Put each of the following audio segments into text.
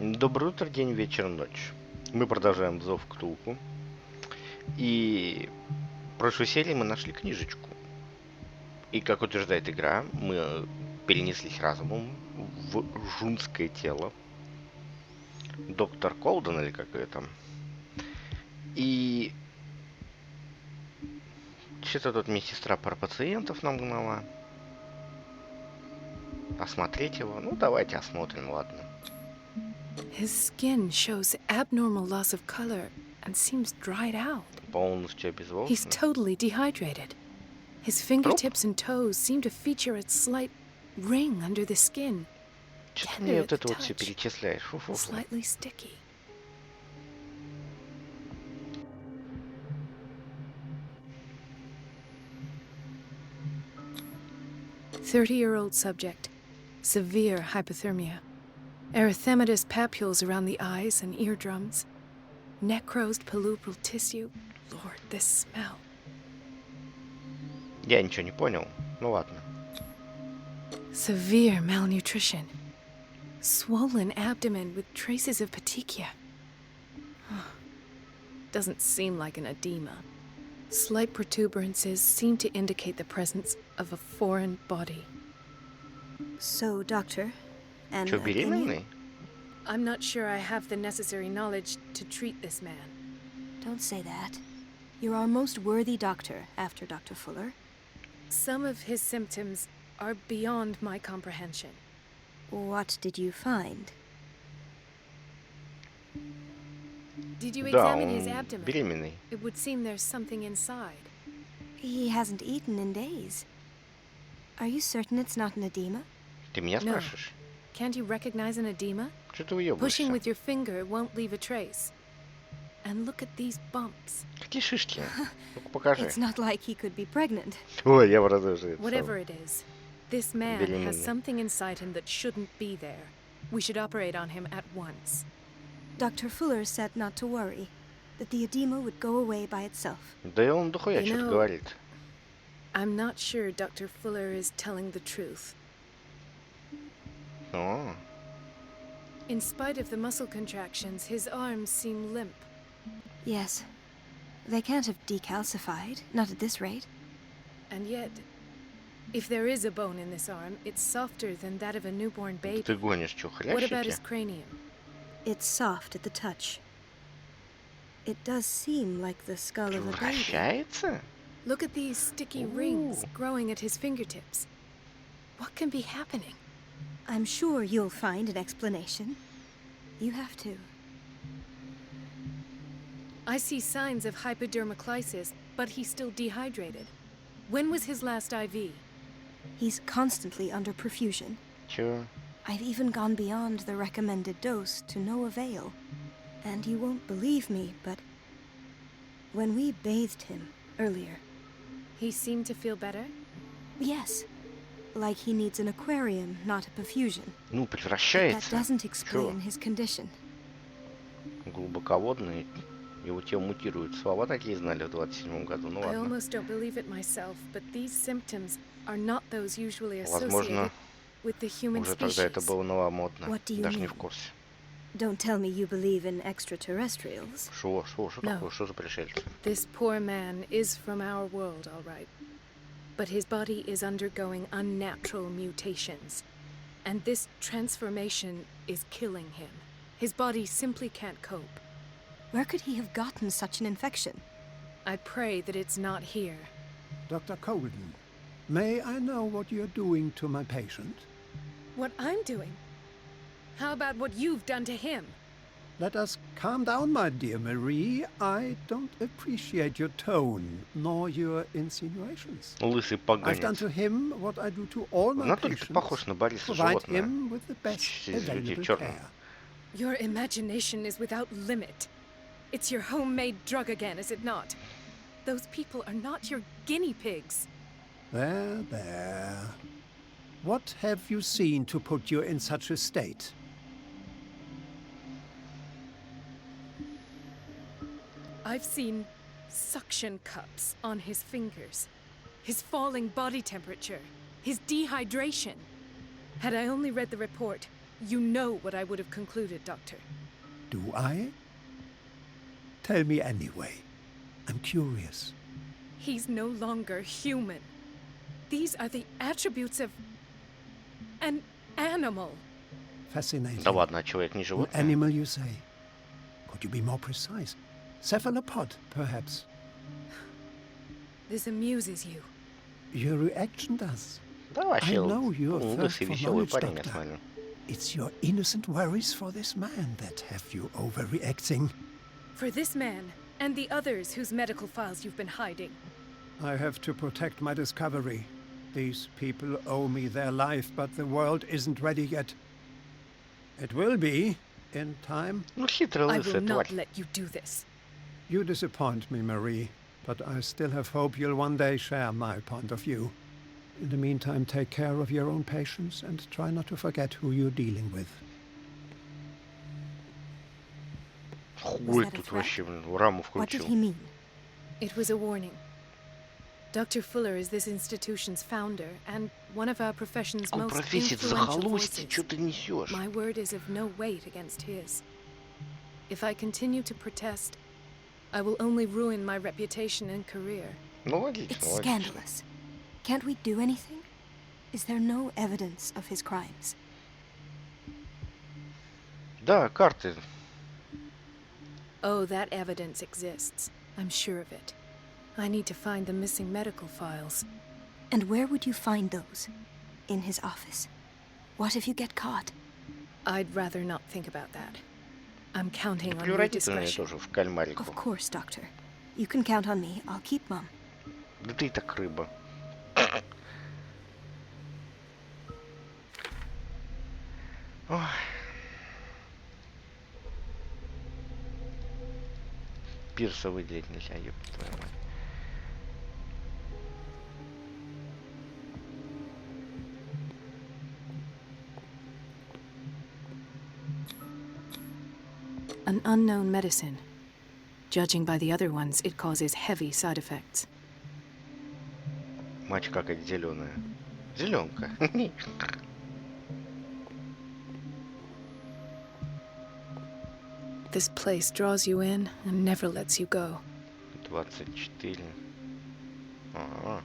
Доброе утро, день, вечер, ночь. Мы продолжаем зов Ктулху. И в прошлой серии мы нашли книжечку. И, как утверждает игра, мы перенеслись разумом в жунское тело. Доктор Колден, или как это. И что-то тут медсестра про пациентов нам гнала. Осмотреть его. Ну, давайте осмотрим, ладно. His skin shows abnormal loss of color and seems dried out. Полностью He's обезвожен. totally dehydrated. His fingertips and toes seem to feature a slight ring under the skin. Что ты Tender мне at вот the это вот все touch, перечисляешь? Фу-фу-фу. slightly sticky. "30-year-old subject, severe hypothermia, erythematous papules around the eyes and eardrums, necrosed palpebral tissue. Lord, this smell. Я ничего не понял. Ну ладно. Severe malnutrition. Swollen abdomen with traces of petechia. Doesn't seem like an edema. Slight protuberances seem to indicate the presence of a foreign body. So, doctor, an Что, opinion? беременный? I'm not sure I have the necessary knowledge to treat this man. Don't say that. You're our most worthy doctor after Dr. Fuller. Some of his symptoms are beyond my comprehension. What did you find? Did you Да, examine his он abdomen? беременный. It would seem there's something inside. He hasn't eaten in days. Are you certain it's not an edema? Ты меня No. спрашиваешь? Can't you recognize an edema? Что ты Pushing уебываешься? with your finger won't leave a trace. And look at these bumps. Какие шишки? Ну-ка покажи. It's not like he could be pregnant. Ой, я продолжаю. Whatever it is, this man has Беременный. something inside him that shouldn't be there. We should operate on him at once. Dr. Fuller said not to worry, that the edema would go away by itself. Да и он дохуя You что-то know- говорит. I'm not sure Dr. Fuller is telling the truth. О, In spite of the muscle contractions, his arms seem limp. Yes. They can't have decalcified, not at this rate. And yet, if there is a bone in this arm, it's softer than that of a newborn да baby. ты гонишь, что, What about his хрящики? cranium? It's soft at the touch. It does seem like the skull of a baby. Вращается? Look at these sticky rings growing at his fingertips. What can be happening? I'm sure you'll find an explanation. You have to. I see signs of hypodermoclysis, but he's still dehydrated. When was his last IV? He's constantly under perfusion. Чё? I've even gone beyond the recommended dose to no avail. And you won't believe me, but when we bathed him earlier, He seemed to feel better? yes, like he needs an aquarium, not a perfusion. Ну, That превращается. doesn't explain his condition. Глубоководный. Его тело мутирует. Слова такие знали в 27-м году. Ну I ладно. almost don't believe it myself, but these symptoms are not those usually Возможно, associated with the human уже тогда это species. было новомодно. What do you Даже не mean? в курсе. Don't tell me you believe in extraterrestrials. Что No. такое? Что за пришельцы? This poor man is from our world, all right. But his body is undergoing unnatural mutations. And this transformation is killing him. His body simply can't cope. Where could he have gotten such an infection? I pray that it's not here. Dr. Colden, may I know what you're doing to my patient? What I'm doing? How about what you've done to him? Let us calm down, my dear Marie. I don't appreciate your tone, nor your insinuations. Лысый I've done поганец. to him what I do to all my Натуре ты patients. похож на Бориса Provide животное. him with the best Из людей available чёрного. care. Your imagination is without limit. It's your homemade drug again, is it not? Those people are not your guinea pigs. There, there. What have you seen to put you in such a state? I've seen suction cups on his fingers, his falling body temperature, his dehydration. Had I only read the report, You know what I would have concluded, Doctor. Do I? Tell me anyway. I'm curious. He's no longer human. These are the attributes of an animal. Fascinating. Да ладно, а человек не What животное? animal you say? Could you be more precise? Cephalopod, perhaps. This amuses you. Your reaction does. Да, вообще, I know your thirst лысый for веселый knowledge, парень, я Doctor. смотрю. It's your innocent worries for this man that have you overreacting. For this man, and the others whose medical files you've been hiding. I have to protect my discovery. These people owe me their life, but the world isn't ready yet. It will be, in time. Ну, хитрая I лысая will not тварь. let you do this. You disappoint me, Marie, but I still have hope you'll one day share my point of view. In the meantime, take care of your own patients and try not to forget who you're dealing with. Хуй that a тут threat? вообще, блин, раму What did включил. he mean? It was a warning. Dr. Fuller is this institution's founder and one of our profession's Он most профессит influential захолустье, voices. что ты несешь? My word is of no weight against his. If I continue to protest, I will only ruin my reputation and career. Ну, логично, It's логично. scandalous. Can't we do anything? Is there no evidence of his crimes? Да, карты. Oh, that evidence exists. I'm sure of it. I need to find the missing medical files. And where would you find those? In his office. What if you get caught? I'd rather not think about that. I'm counting Да on your превратится меня discretion. тоже в кальмарику. Of course, Doctor. You can count on me. I'll keep Mum. Да ты и так рыба. Ой. Пирса выделить нельзя, ёпта твою мать. An unknown medicine. Judging by the other ones, it causes heavy side effects. Мать какая-то зеленая. Зеленка. This place draws you in and never lets you go. 24. Ага.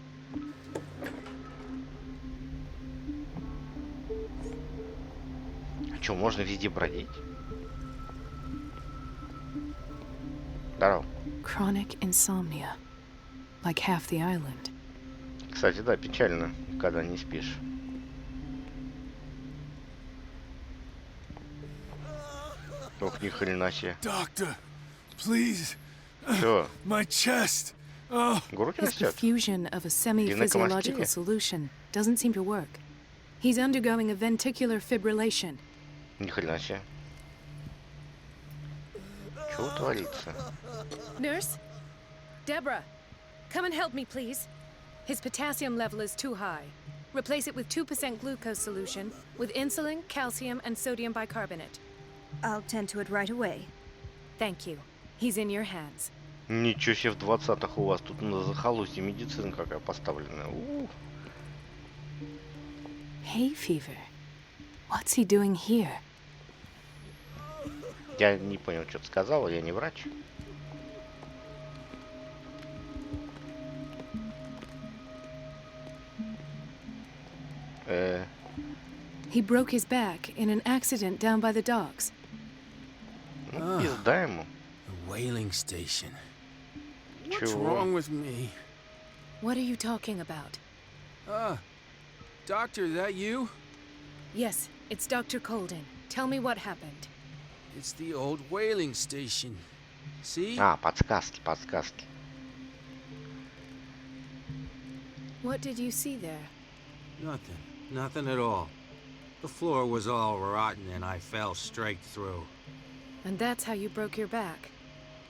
А что, можно везде бродить? Здорово. Chronic insomnia. Like half the island. Кстати, да, печально, когда не спишь. Ох, ни хрена себе. Doctor, please. Чё, My chest. Oh, грудь His растет? diffusion of a semi-physiological Gynecology? solution doesn't seem to work. He's undergoing a ventricular fibrillation. Ни хрена себе. Чего творится? Nurse? Deborah, come and help me, please. His potassium level is too high. Replace it with 2% glucose solution with insulin, calcium, and sodium bicarbonate. I'll tend to it right away. Thank you. He's in your hands. Ничего себе, в 20-х у вас тут на захолустье медицина какая поставлена. Hay fever. What's he doing here? Я не понял, что ты сказала, я не врач. He broke his back in an accident down by the docks. Ну, пизда ему. the whaling station. What's Чего? wrong with me? What are you talking about? Doctor, that you? Yes, it's Dr. Colden. Tell me what happened. It's the old whaling station. See? А, подсказки, подсказки. What did you see there? Nothing. Nothing at all. The floor was all rotten and I fell straight through. And that's how you broke your back.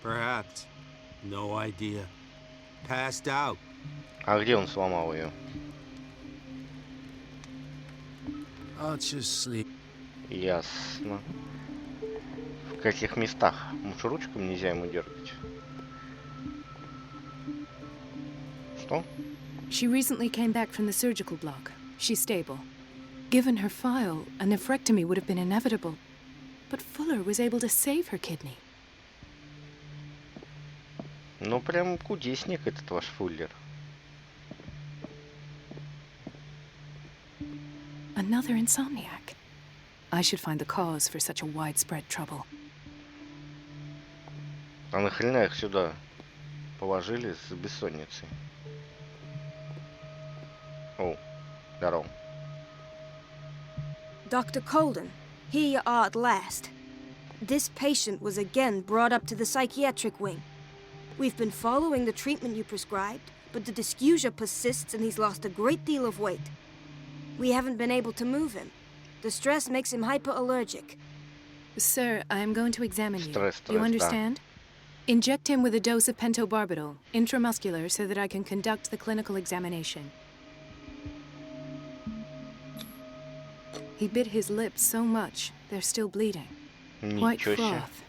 Perhaps. No idea. Passed out. А где он сломал ее? I'll just sleep. Ясно. В каких местах? Может, ручками нельзя ему дергать? Что? She recently came back from the surgical block. She's stable. Given her file, a nephrectomy would have been inevitable. But Fuller was able to save her kidney. Ну, прям кудесник этот ваш Фуллер. Another insomniac. I should find the cause for such a widespread trouble. А нахрена их сюда положили с бессонницей? О, здорово. Dr. Colden, here you are at last. This patient was again brought up to the psychiatric wing. We've been following the treatment you prescribed, but the dysgeusia persists and he's lost a great deal of weight. We haven't been able to move him. The stress makes him hyperallergic. Sir, I am going to examine you. Stress, Do you да. understand? Inject him with a dose of pentobarbital, intramuscular, so that I can conduct the clinical examination. He bit his lips so much, they're still bleeding. White Ничего себе. froth,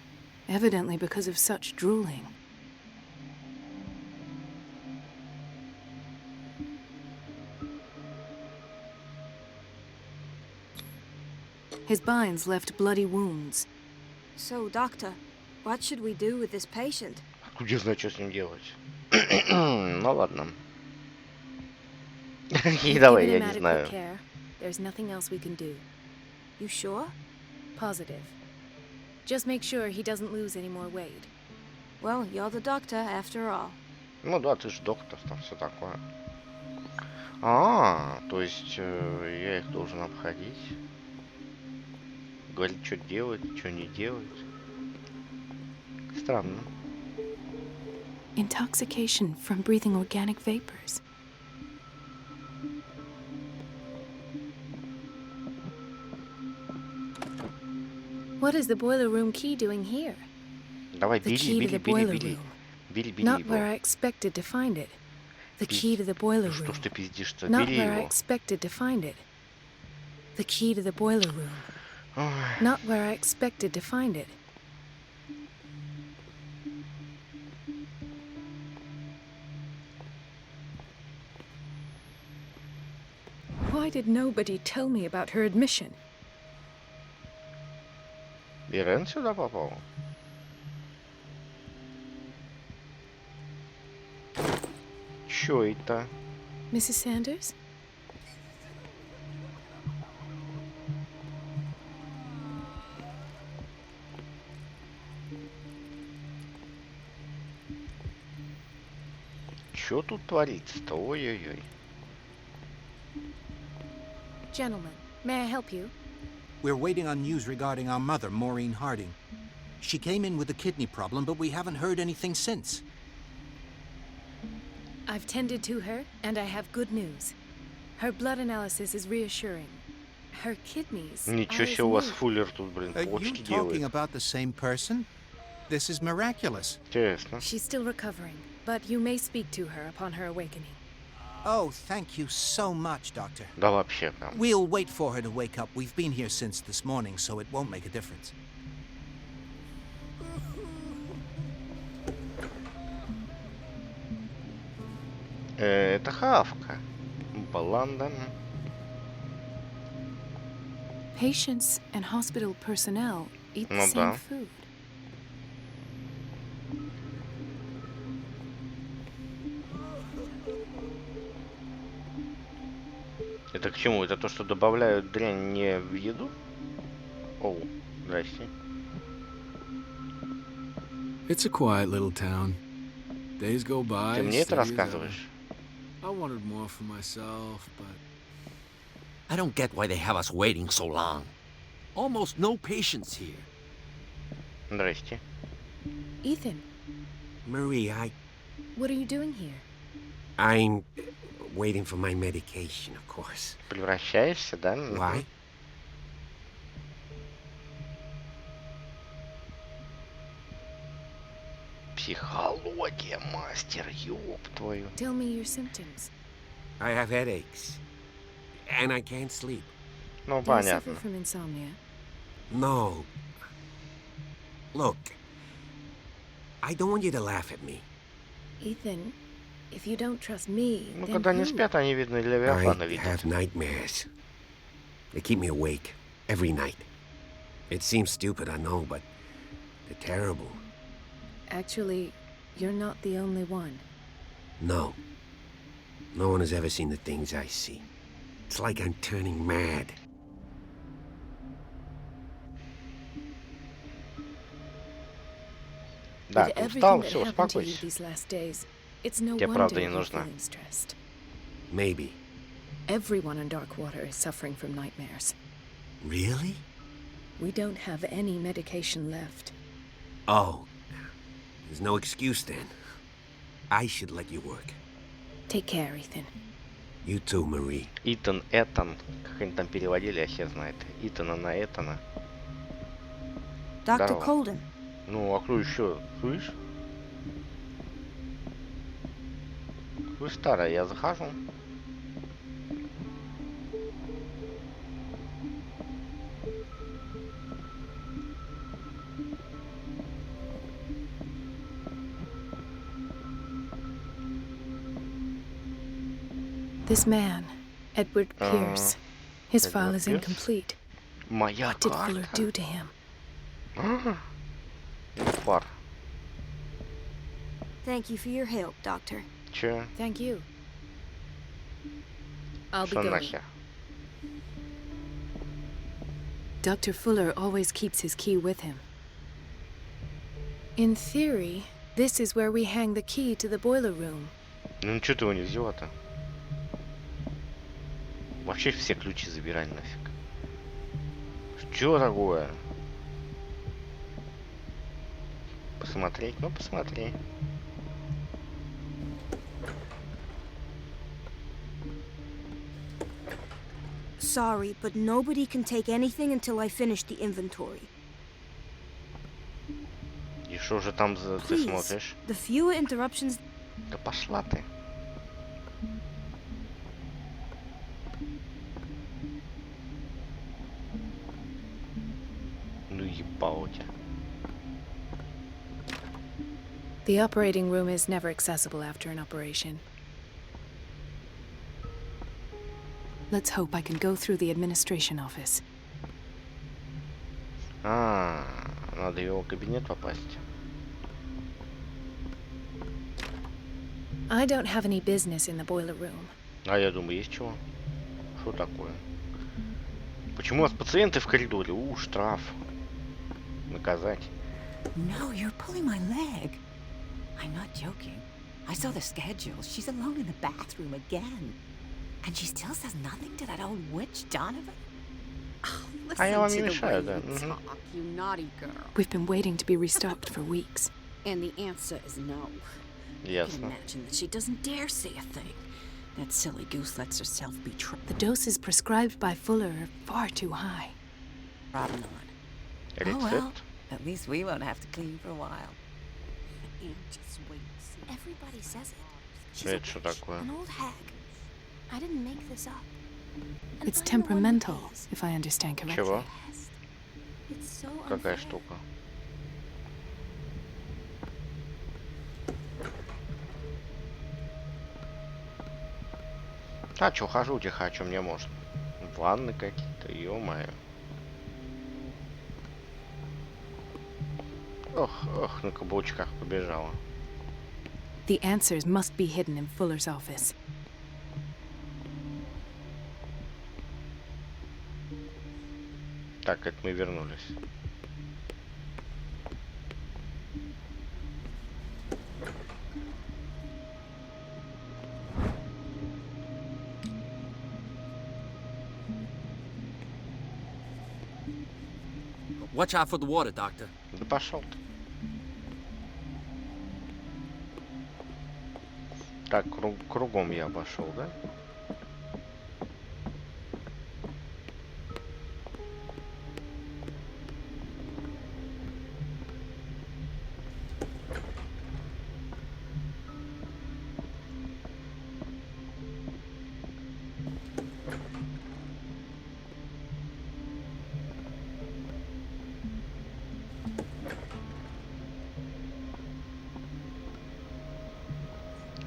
evidently because of such drooling. His binds left bloody wounds. So, doctor, what should we do with this patient? Откуда я знаю, что с ним делать? Ну ладно. И We've давай, given я him не adequate знаю. care. There's nothing else we can do. You sure? Positive. Just make sure he doesn't lose any more weight. Well, you're the doctor after all. Ну да, ты же доктор, там все такое. А, то есть я их должен обходить. Говорить, что делать, что не делать. Странно. Intoxication from breathing organic vapors. What is the boiler room key doing here? Давай, The бери, key to бери, the бери, boiler бери. room. Бери, бери Not where I его. expected to find it. The Пиздец. key to the boiler Что room. ж ты пиздишь-то? Not Бери where I его. expected to find it. The key to the boiler room. Ой. Not where I expected to find it. Why did nobody tell me about her admission? Ирен сюда попал? Чё это? Mrs. Sanders? Чё тут творится-то? Ой-ой-ой. Gentlemen, may I help you? We're waiting on news regarding our mother, Maureen Harding. She came in with a kidney problem, but we haven't heard anything since. I've tended to her, and I have good news. Her blood analysis is reassuring. Her kidneys Ничего are себе, as у вас new. Фуллер тут, блин, Are you почки talking делает. about the same person? This is miraculous. Интересно. She's still recovering, but you may speak to her upon her awakening. Oh, thank you so much, Doctor. Да вообще прям. We'll wait for her to wake up. We've been here since this morning, so it won't make a difference. Это хавка. Баланда. Patients and hospital personnel eat the Ну same да. food. Это к чему? Это то, что добавляют дрянь не в еду? Оу, здрасте. It's a quiet little town. Days go by. Ты мне это steady as ever. рассказываешь? I wanted more for myself, but I don't get why they have us waiting so long. Almost no patients here. Здрасте. Ethan, Marie, what are you doing here? I'm waiting for my medication, of course. Превращаешься, да? Мгм. Why? Психология, мастер, ёб твою. Tell me your symptoms. I have headaches. And I can't sleep. Ну, Do you suffer понятно. from insomnia? No. Look. I don't want you to laugh at me. Ethan, if you don't trust me, Ну, then когда они who? спят, они, видно, Левиафана I видят. have nightmares. They keep me awake every night. It seems stupid, I know, but they're terrible. Actually, you're not the only one. No. No one has ever seen the things I see. It's like I'm turning mad. Да, With ты everything устал, that все, happened to you успокойся. these last days, it's no Тебе wonder правда не you're нужна. feeling stressed. Maybe. Everyone in Darkwater is suffering from nightmares. Really? We don't have any medication left. Oh. There's no excuse then. I should let you work. Take care, Ethan. You too, Marie. Итан, Этан, как они там переводили, я хер знает. Итана на Этана. Dr. Здорово. Colden, Ну, а кто еще? Слышь? Вы старая, я захожу. This man, Edward Pierce, his file Edward is Pierce? incomplete. Моя What did Fuller карта. do to him? Пар. thank you for your help, Doctor. Че? Thank you. I'll be Что going. нахер? Dr. Fuller always keeps his key with him. In theory, this is where we hang the key to the boiler room. Ну что ты его не взяла-то? Вообще все ключи забирай нафиг. Что такое? Посмотреть? Ну посмотри. Sorry, but nobody can take anything until I finish the inventory. И что же там за ты Please, смотришь? the fewer interruptions... Да пошла ты. Ну ебало тебя. The operating room is never accessible after an operation. Let's hope I can go through the administration office. А, надо в его кабинет попасть. I don't have any business in the boiler room. А я думаю, есть чего? Что такое? Почему у нас пациенты в коридоре? Штраф. Наказать. No, you're pulling my leg. I'm not joking. I saw the schedule. She's alone in the bathroom again. And she still says nothing to that old witch, Donovan? Oh, А я вам не listen to the мешаю, way да. you Мгм. talk, you naughty girl. We've been waiting to be restocked for weeks. And the answer is no. I can Ясно. imagine that she doesn't dare say a thing. That silly goose lets herself be The doses prescribed by Fuller are far too high. trodden on. Рецепт. Oh well, at least we won't have to clean for a while. And just wait and see. Everybody says it. She's Это a что witch, такое? an old hag. I didn't make this up. And It's I'm the one who temperamental, pays. if I understand correctly. Чего? It's so Какая unfair. штука? А, чё, хожу тихо, о чем мне можно? Ванны какие-то, ё-моё. Ох, на каблучках побежала. The answers must be hidden in Fuller's office. Так, это мы вернулись. Watch out for the water, Doctor. Да пошел ты. Так, кругом я обошел, да?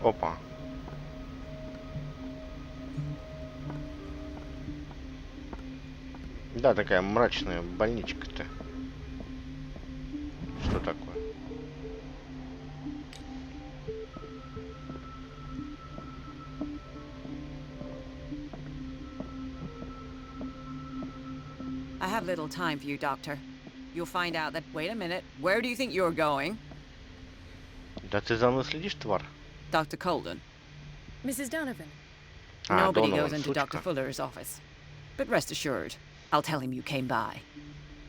Опа. Да, такая мрачная больничка-то. Что такое? I have little time for you, Doctor. You'll find out that... Wait a minute. Where do you think you're going? Да ты за мной следишь, тварь? Dr. Colden. Mrs. Donovan. Nobody Донован, goes into Dr. сучка. Fuller's office. But rest assured, I'll tell him you came by.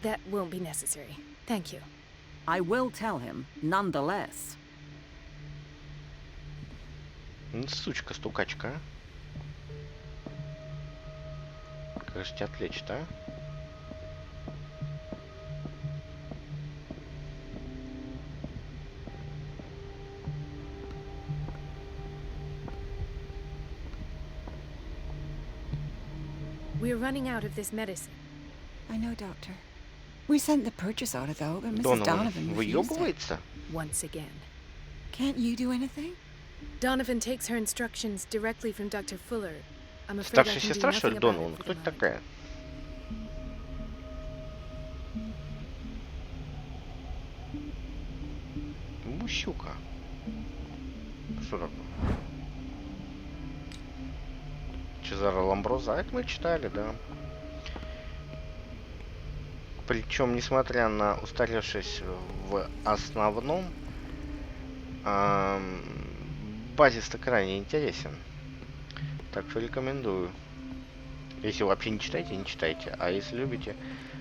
That won't be necessary. Thank you. I will tell him, nonetheless. Сучка, стукачка, а? Как же тебя отвлечь-то, а? We're running out of this medicine. I know, Doctor. We sent the purchase order, though, but Mrs. Донован Donovan refused it. выебывается? Once again. Can't you do anything? Donovan takes her instructions directly from Dr. Fuller. I'm afraid I Старшая can do сестра, что ли, nothing about Донован? it for Кто the это moment. такая? Мущука. Что такое? Чезаро Ламброза. Это мы читали, да. Причем, несмотря на устаревшесть в основном, базис-то крайне интересен. Так что рекомендую. Если вообще не читаете, не читайте. А если любите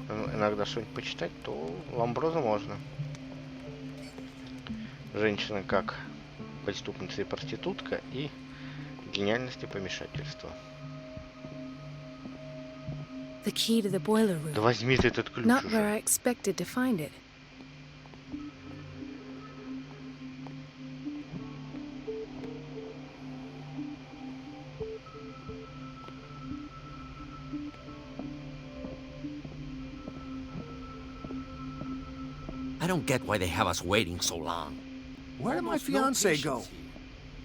иногда что-нибудь почитать, то Ламброза можно. Женщина как преступница и проститутка и гениальность и помешательство. The key to the boiler room. Да возьми ты этот ключ Not where уже. I expected to find it. I don't get why they have us waiting so long. Where did my Almost no fiance patience go? here.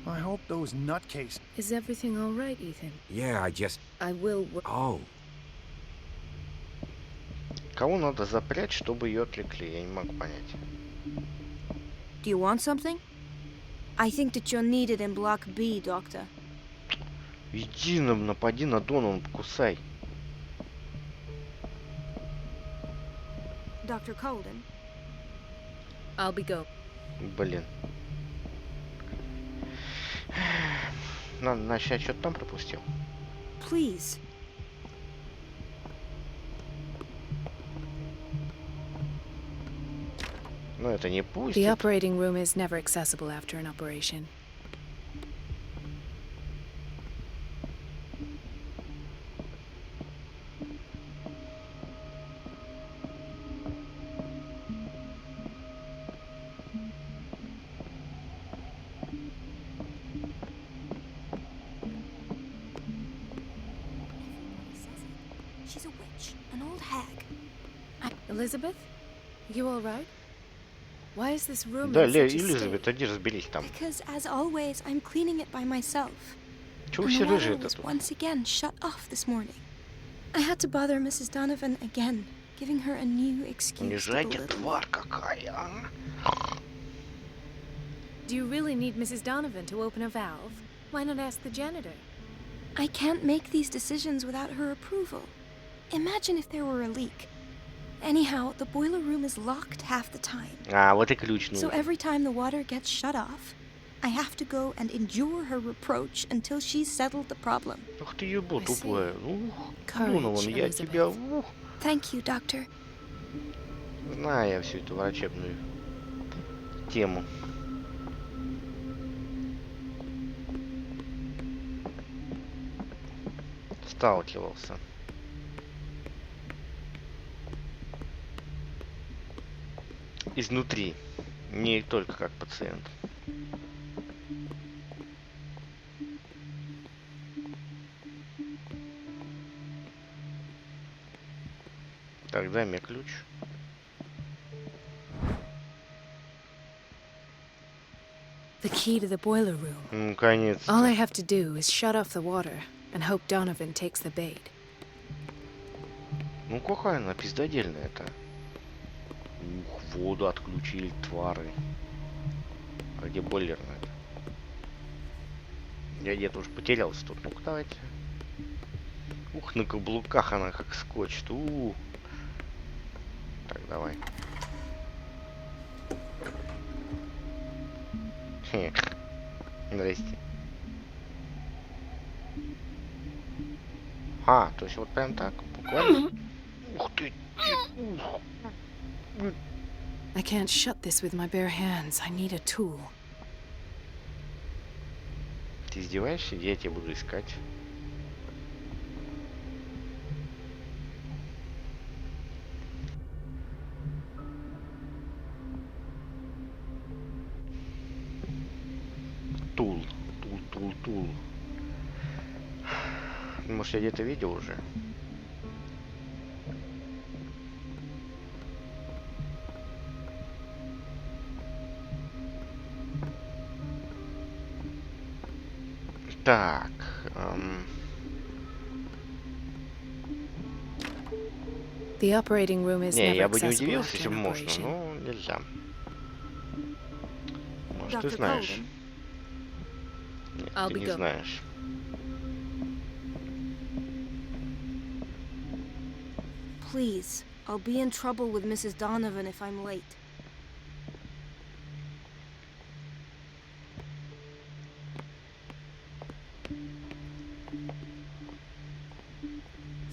I hope those nutcases. Is everything all right, Ethan? Yeah, I just... I will. Oh, Кого надо запрячь, чтобы ее отвлекли? Я не могу понять. Do you want something? I think that you're needed in Block B, Doctor. Иди напади на Донован, покусай. Dr. Colden. I'll be go. Блин. Надо начать, что-то там пропустил. Please. Ну это не The пустит. operating room is never accessible after an operation. She's a witch, an old hag. Elizabeth? You all right? Why is this room Да, in such a Элизабет, state? иди разберись там. Because, as always, I'm cleaning it by myself. Чего And все the water рыжие-то was тут? once again shut off this morning. I had to bother Mrs. Donovan again, giving her a new excuse to Унижайте, belittle me. тварь какая, а? Do you really need Mrs. Donovan to open a valve? Why not ask the janitor? I can't make these decisions without her approval. Imagine if there were a leak. Anyhow, the boiler room is locked half the time. А, вот и ключ So нужен. every time the water gets shut off, I have to go and endure her reproach until she's settled the problem. Ух ты, ебу, I see. тупая. Ух, Courage, Донован, я Elizabeth. тебя... Ух, Thank you, Doctor. знаю я всю эту врачебную тему. Сталкивался. Изнутри. Не только как пациент. Так, дай мне ключ. The key to the boiler room. Ну, наконец-то. All I have to do is shut off the water and hope Donovan takes the bait. Ну какая она пиздодельная-то. Ух, воду отключили, твары. А где бойлерная-то? Я где-то уж потерялся тут. Ну-ка давайте. Ух, на каблуках она как скочит. Так, давай. Хе. Здрасте. А, то есть вот прям так, буквально. Ух ты. I can't shut this with my bare hands. I need a tool. Ты издеваешься? Я тебя буду искать. Тул. Может, я где-то видел уже? Так. The operating room is Не, never я бы не accessible удивился, after если бы an можно, operation. но нельзя. Может, ты Dr. знаешь? Colden. Нет, I'll ты be не go- знаешь. Please, I'll be in trouble with Mrs. Donovan if I'm late.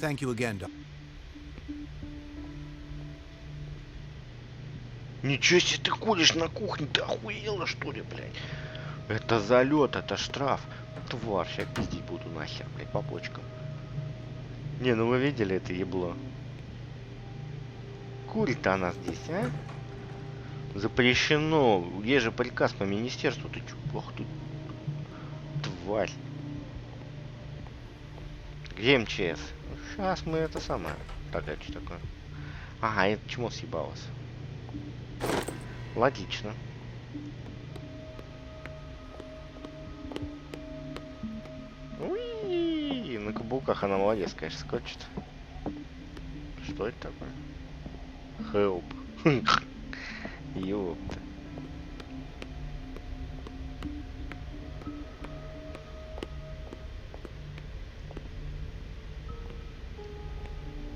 Thank you again, Doc. Ничего себе, ты ходишь на кухне, ты охуела, что ли, блядь? Это залет, это штраф. Тварь, сейчас пиздить буду нахер, блядь, по почкам. Не, ну вы видели это ебло? Курит-то она здесь, а? Запрещено. Есть же приказ по министерству. Ты чё? Ох ты. Тварь. Где МЧС? Сейчас мы это самое. Так, это что такое? Ага, это чмо съебалось. Логично. Уи! На каблуках она молодец, конечно, скочит. Что это такое? Help. Ёпта.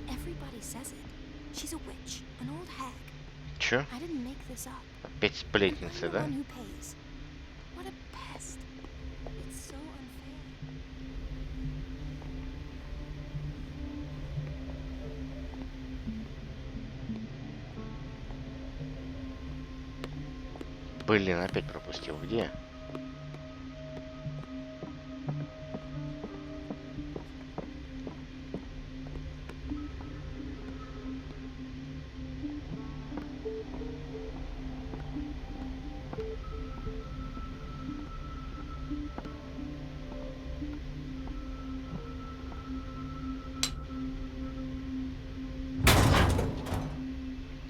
Everybody says it. She's a witch, an old hag. Чё? I didn't make this up. Опять сплетницы, I'm the да? one who pays. What a pest. It's so unfair. Блин, опять пропустил. Где?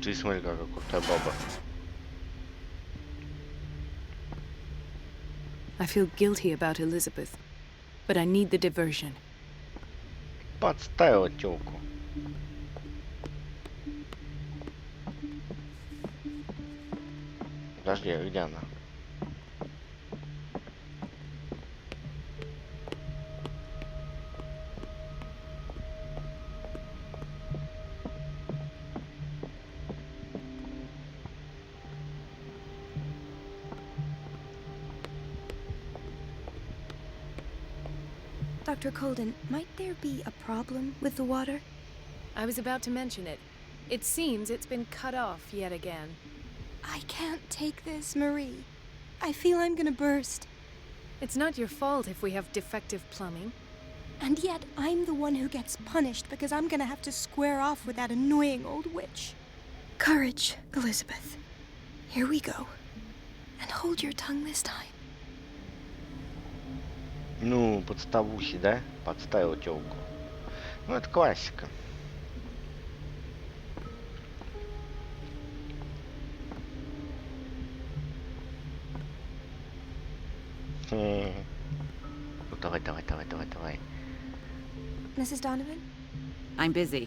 Ты смотри, какая крутая баба. I feel guilty about Elizabeth, but I need the diversion. Подставила тёлку. Подожди, а где она? Dr. Colden, might there be a problem with the water? I was about to mention it. It seems it's been cut off yet again. I can't take this, Marie. I feel I'm gonna burst. It's not your fault if we have defective plumbing. And yet, I'm the one who gets punished because I'm gonna have to square off with that annoying old witch. Courage, Elizabeth. Here we go. And hold your tongue this time. Ну, подставухи, да? Подставила тёлку. Ну, это классика. Ну, давай. Mrs. Donovan? I'm busy.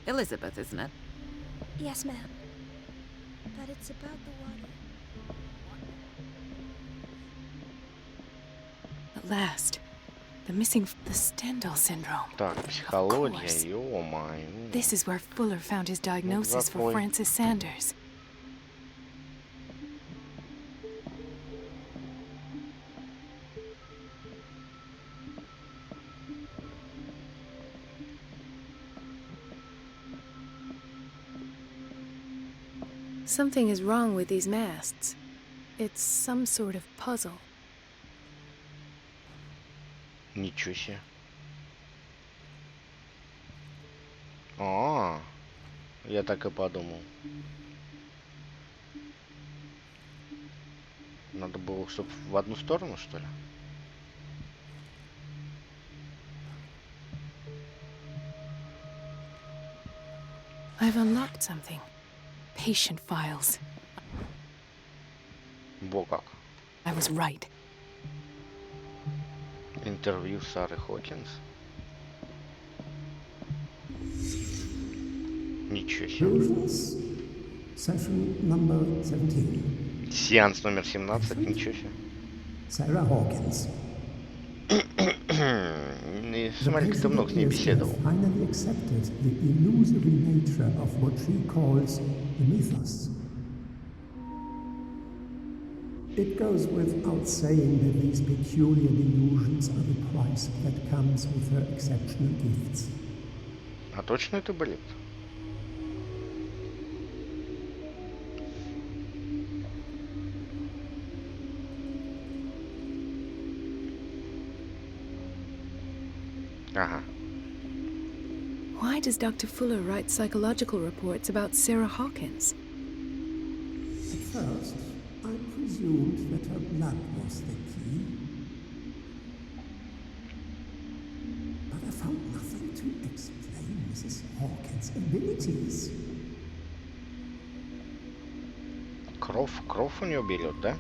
Elizabeth, isn't it? Yes, ma'am. But it's about the water. At last. The missing... the Stendhal syndrome. Так, психология, ё-моё. This is where Fuller found his diagnosis for Francis Sanders. Something is wrong with these masts. It's some sort of puzzle. Ничего себе. А, я так и подумал. Надо было, чтобы в одну сторону, что ли? I've unlocked something. Patient files. Во как. I was right. Интервью Сары Хокинс. Ничего себе. Session number 17. Сеанс номер 17, ничего себе. Sarah Hawkins. Смотри, ты много с ней беседовал. Finally accepted the illusory nature of what she calls the mythos. It goes without saying that these peculiar delusions are the price that comes with her exceptional gifts. А точно это болит? Ага. Why does Dr. Fuller write psychological reports about Sarah Hawkins? At first, I presumed that her blood was the key. But I found nothing to explain Mrs. Hawkins' abilities. Кровь у нее берет, да?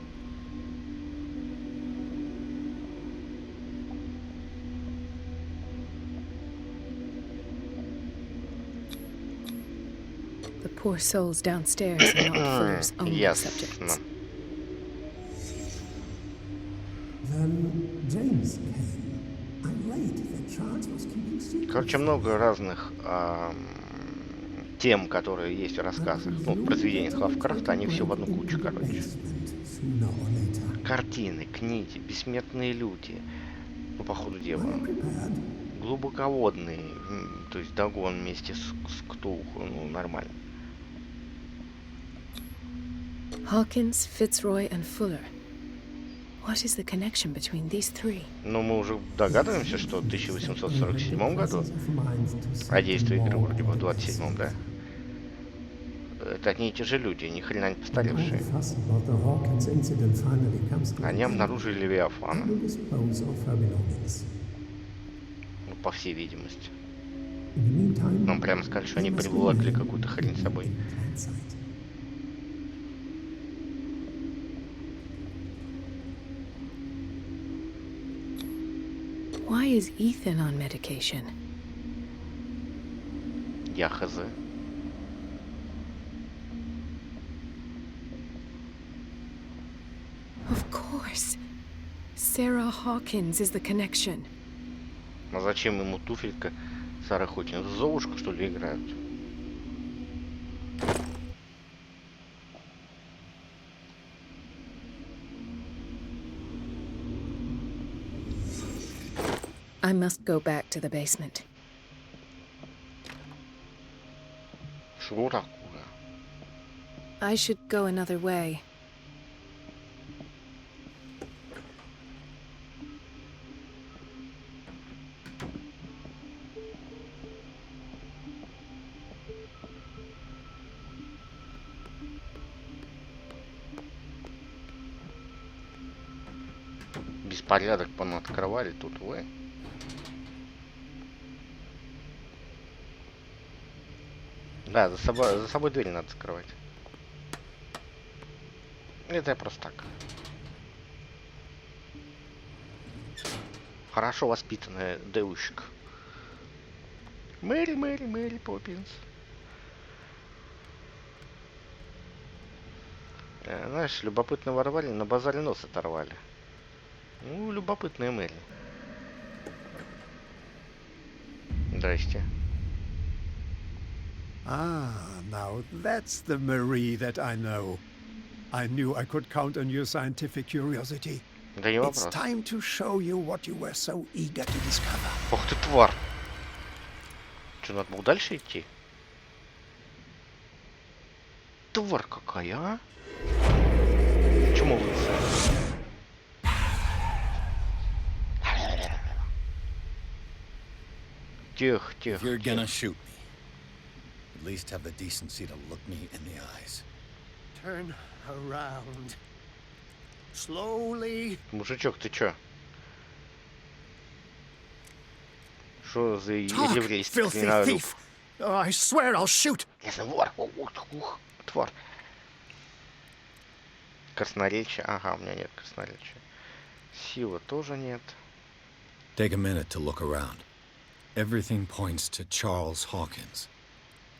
The poor souls downstairs are not Fuller's only subjects. Then James came. I'm late. The charge was keeping secret. Короче, много разных тем, которые есть в рассказах, ну, в произведениях Лавкрафта, они все в одну кучу, короче. Картины, книги, бессмертные люди, ну, по ходу дела. Глубоководные, то есть Дагон вместе с Ктулху, ну, нормально. Hawkins, Fitzroy, and Fuller. What is the connection between these three? Ну, мы уже догадываемся, что в 1847 году, а действие игры вроде бы в 27-м, да? Это одни и те же люди, ни хрена не постаревшие. Они обнаружили Левиафана. Ну, по всей видимости. Нам прямо сказали, что они приволокли какую-то хрень с собой. Why is Ethan on medication? Я хз. Of course. Sarah Hawkins is the connection. А зачем ему туфелька Сары Хокинс? В Золушку, что ли, играют? I must go back to the basement. Что такое? I should go another way. Беспорядок понаоткрывали тут, вы. Да, за собой дверь надо закрывать. Это я просто так. Хорошо воспитанная девушка. Мэри Поппинс. Знаешь, любопытно ворвали, на базаре нос оторвали. Ну, любопытная Мэри. Здрасте. Ah, now that's the Marie that I know. I knew I could count on your scientific curiosity. Да не It's вопрос. time to show you what you were so eager to discover. Ох ты, тварь. Что, надо было дальше идти? Тварь какая, а? Почему лысая? Тихо, тихо. If you're gonna shoot me, at least have the decency to look me in the eyes. Turn around. Slowly. Мужичок, ты чё? Что за еврейский filthy thief! Oh, I swear I'll shoot! Лесный вор! Ух, тварь! Красноречие? Ага, у меня нет красноречия. Сила тоже нет. Take a minute to look around. Everything points to Charles Hawkins.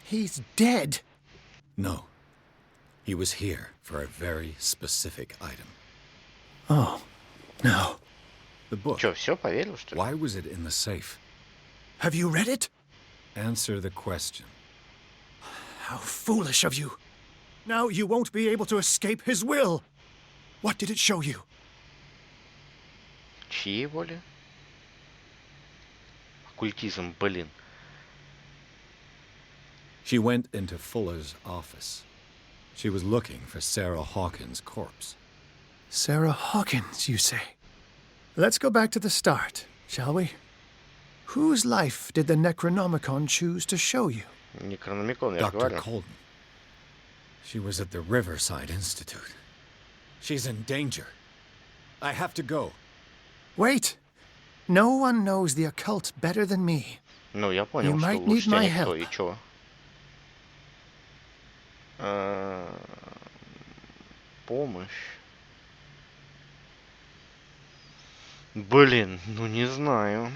He's dead. No. He was here for a very specific item. Oh, no. The book. Чё, все, поверил, что ли? Why was it in the safe? Have you read it? Answer the question. How foolish of you. Now you won't be able to escape his will. What did it show you? Чьей воли? Оккультизм, блин. She went into Fuller's office. She was looking for Sarah Hawkins' corpse. Sarah Hawkins, you say? Let's go back to the start, shall we? Whose life did the Necronomicon choose to show you? Necronomicon, я Dr. говорю. Colden. She was at the Riverside Institute. She's in danger. I have to go. Wait! No one knows the occult better than me. Ну, я понял, You что might лучше need my тебя никто, help. и чё? Помощь. Блин, ну не знаю.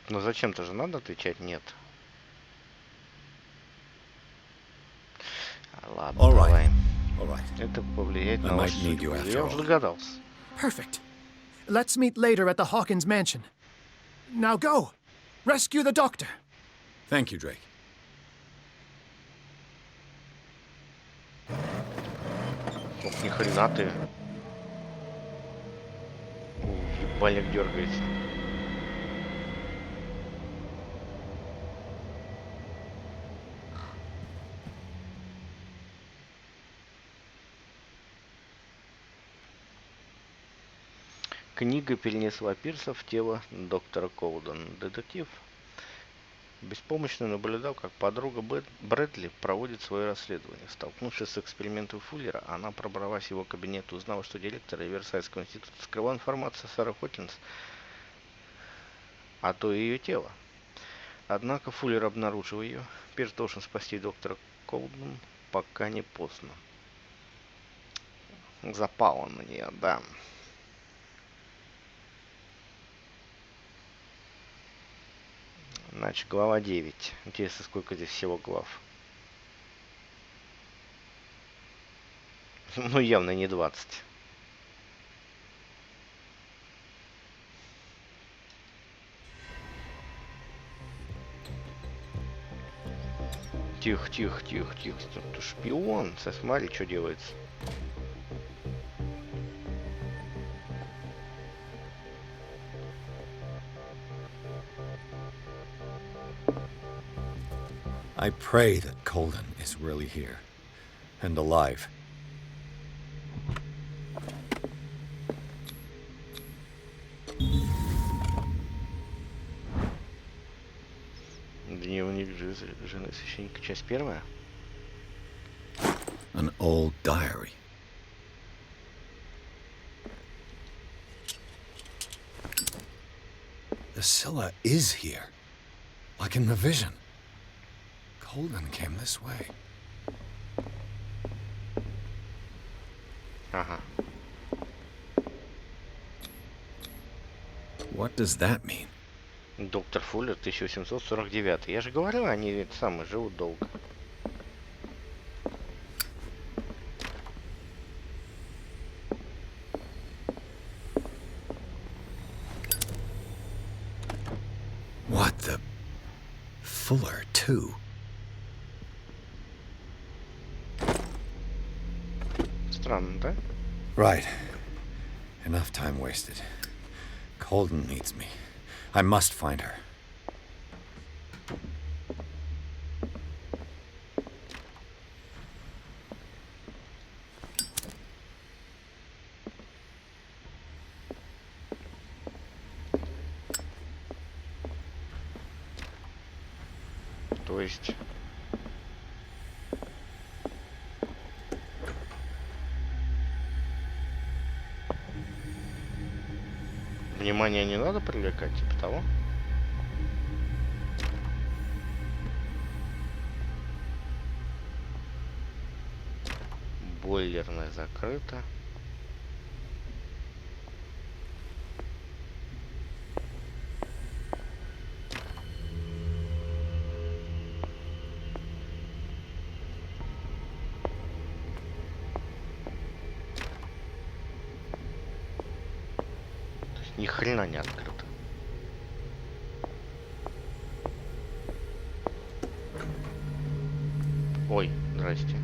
Но зачем-то же надо отвечать нет. Ладно, All right. давай. All right. Это повлияет I на might вашу need you судьбу. after Я уже all. догадался. Perfect. Let's meet later at the Hawkins mansion. Now go! Rescue the doctor! Thank you, Drake. Ох, ни хрена ты. Ебальник дергается. Книга перенесла Пирса в тело доктора Колдена. Детектив беспомощно наблюдал, как подруга Брэдли проводит свое расследование. Столкнувшись с экспериментом Фуллера, она пробралась в его кабинет и узнала, что директор Риверсайдского института скрывал информацию о Саре Хокинс, а то и ее тело. Однако Фуллер обнаружил ее. Пирс должен спасти доктора Колдена, пока не поздно. Запал он на нее, да. Значит, глава 9. Интересно, сколько здесь всего глав? Ну, явно не 20. Тихо, тихо, тихо, тихо. Тут шпион. Смотри, что делается. I pray that Colden is really here and alive. Дневник жены священника, часть 1. An old diary. The Scylla is here, like in the vision. Colden came this way. Ага. What does that mean? Доктор Фуллер, 1849. Я же говорю, они это самые живут долго. What the... Fuller, too. Странно, да? Right. Enough time wasted. Colden needs me. I must find her. То есть... Внимание не надо привлекать, типа того. Бойлерная закрыта. Ни хрена не открыто. Ой, здрасте.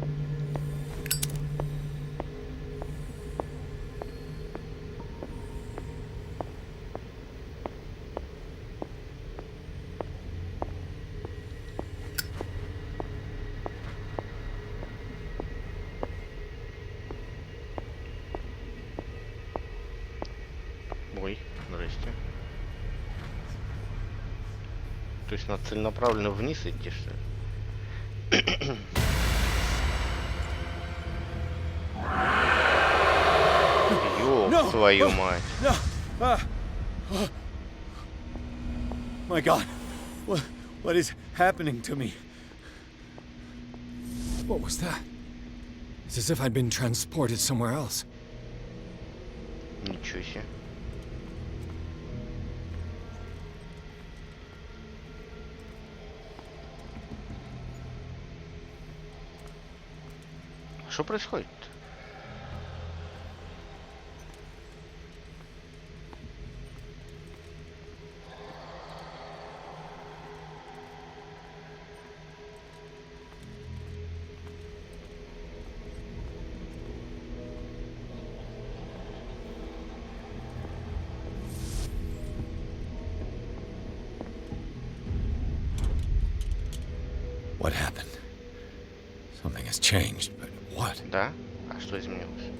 Ой, здрасте. То есть надо целенаправленно вниз идти, что ли? Ёб твою мать. My God. What is happening to me? What was that? It's as if I'd been transported somewhere else. Ничего себе. Что происходит? What happened? Something has changed, but what? Да? А что изменилось?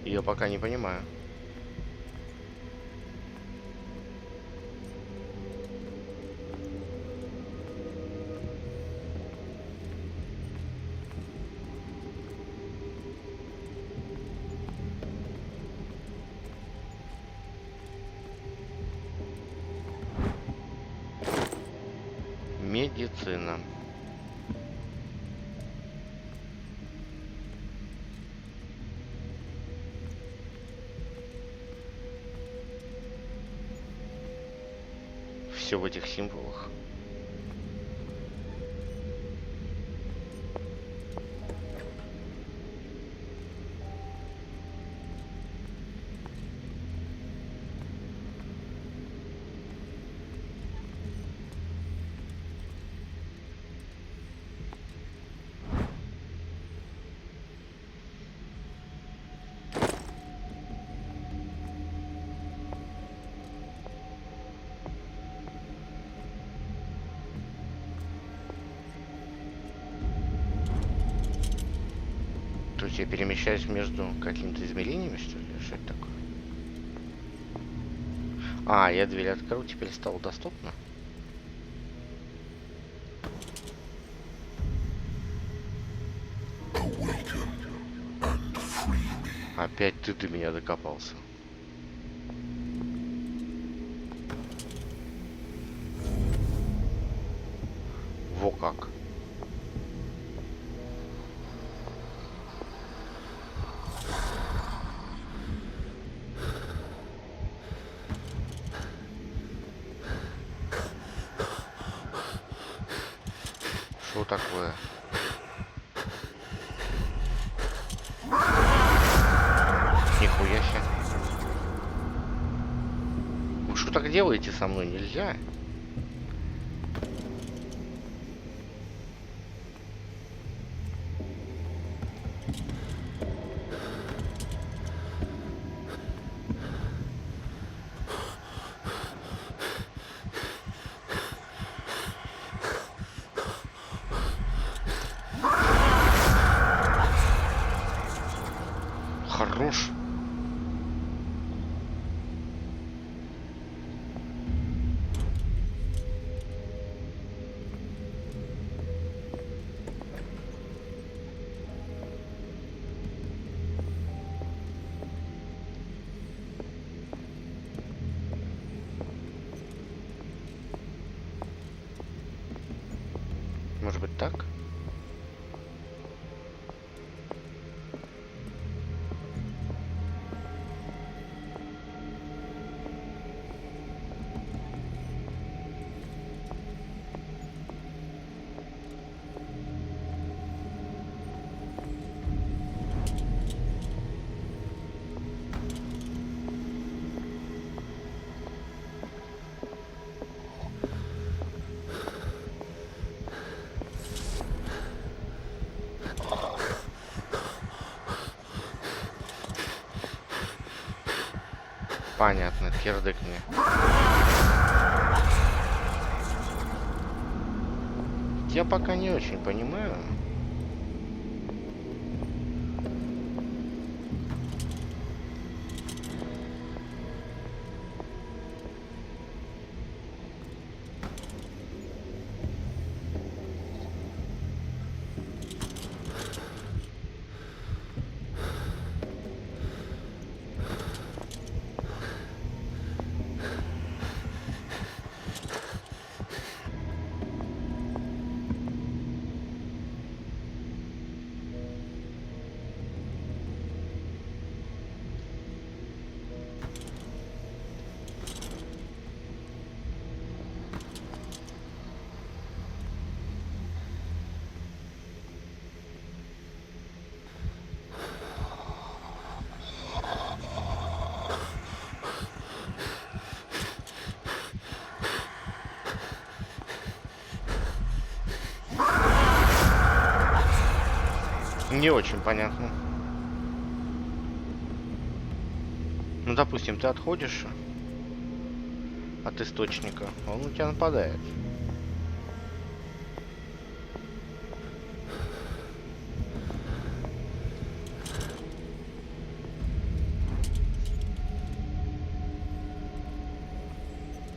Я пока не понимаю. Медицина. Все в этих символах. То есть я перемещаюсь между какими-то измерениями, что ли? Что это такое? А, я дверь открыл, теперь стало доступно. Опять ты до меня докопался. Во как. такое? Нихуя себе. Вы что так делаете со мной? Нельзя. Хорош. Может быть так? Понятно, кирдык мне. Я пока не очень понимаю. Не очень понятно. Ну, допустим, ты отходишь от источника, он у тебя нападает.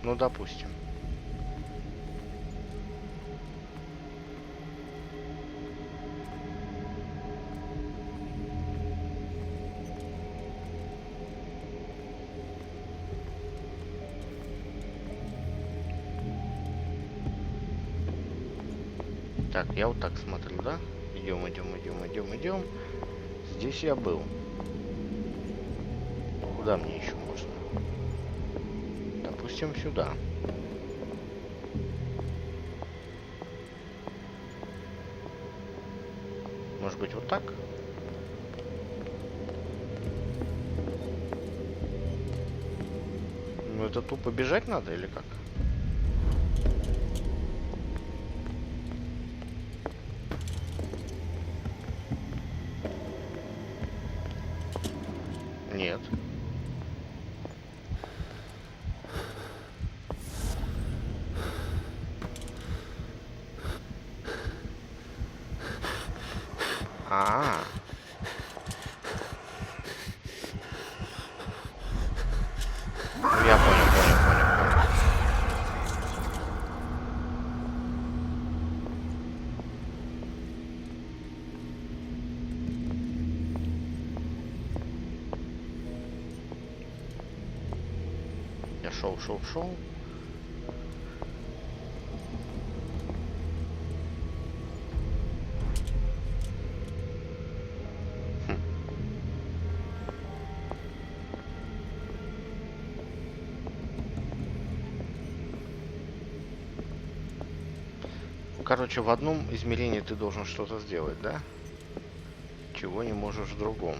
Ну, допустим. Так, я вот так смотрю, да? Идем. Здесь я был. Куда мне еще можно? Допустим, сюда. Может быть, вот так? Ну, это тупо бежать надо или как? Нет. А-а-а. Я понял. Я шел. короче, в одном измерении ты должен что-то сделать, да? Чего не можешь в другом.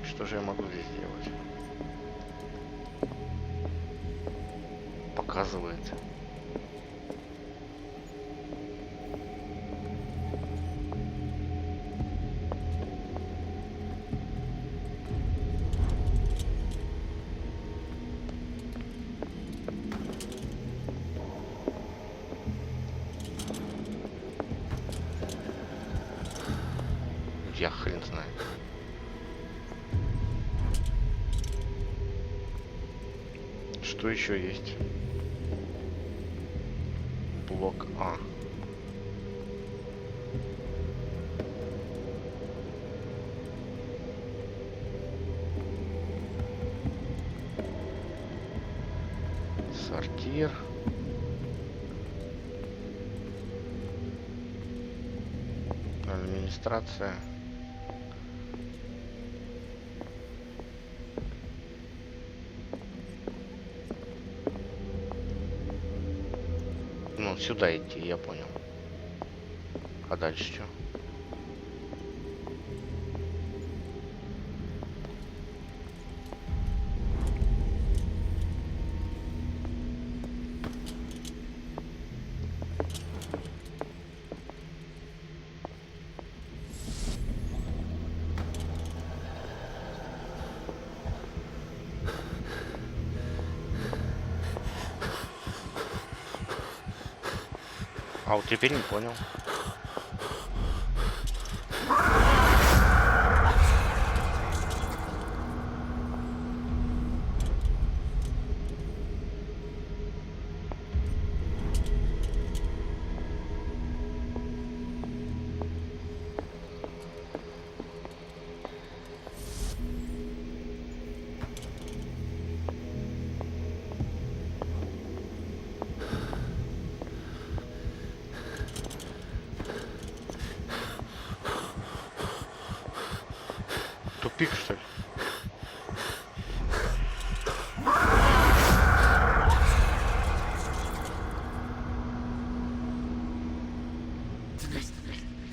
Что же я могу здесь сделать? Показывает. Я хрен знает. Что еще есть? Блок А. Сортир. Администрация. Ну, сюда идти, я понял. А дальше что? А вот теперь не понял. Тупик, что ли?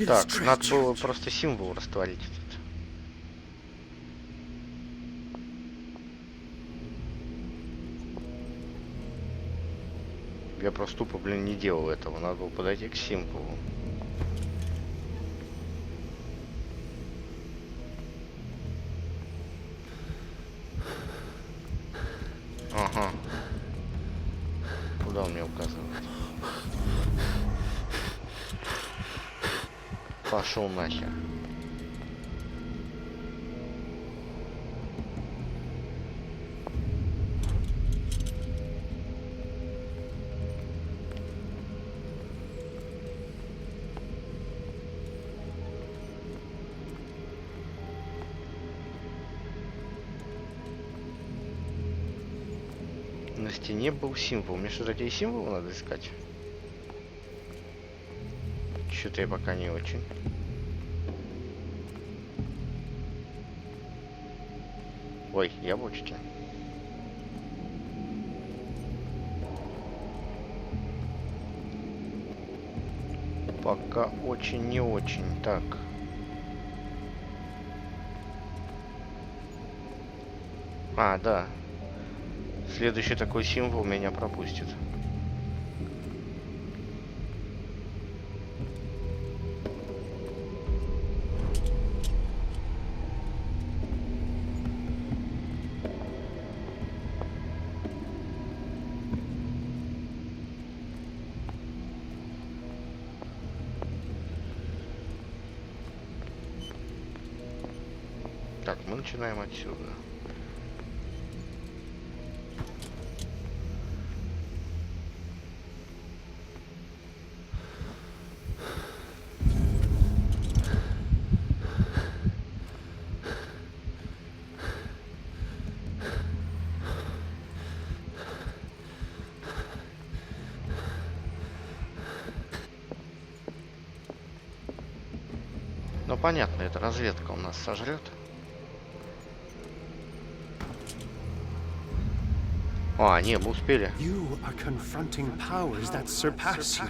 Так, надо было просто символ растворить этот. Я просто тупо, блин, не делал этого. Надо было подойти к символу. Ага. Куда он мне указывает? Пошел нахер. На стене был символ. Мне что, такие символы надо искать? Что-то я пока не очень. Ой, яблочки. Пока очень не очень. Так. А, да. Следующий такой символ меня пропустит. Так, мы начинаем отсюда. Ну понятно, это разведка у нас сожрет. А, не, мы успели. You are confronting powers that surpass you.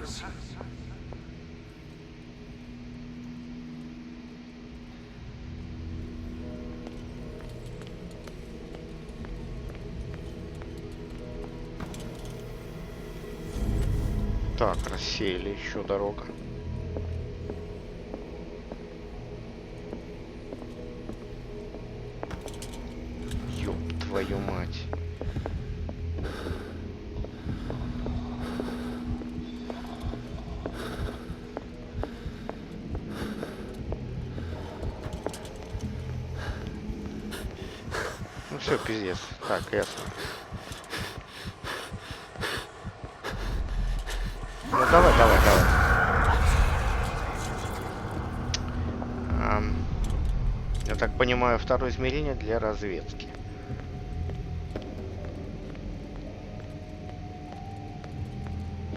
Так, рассеяли еще дорога. Ёб твою мать. Ну все, пиздец. Так, ясно. Ну давай. Я так понимаю, второе измерение для разведки.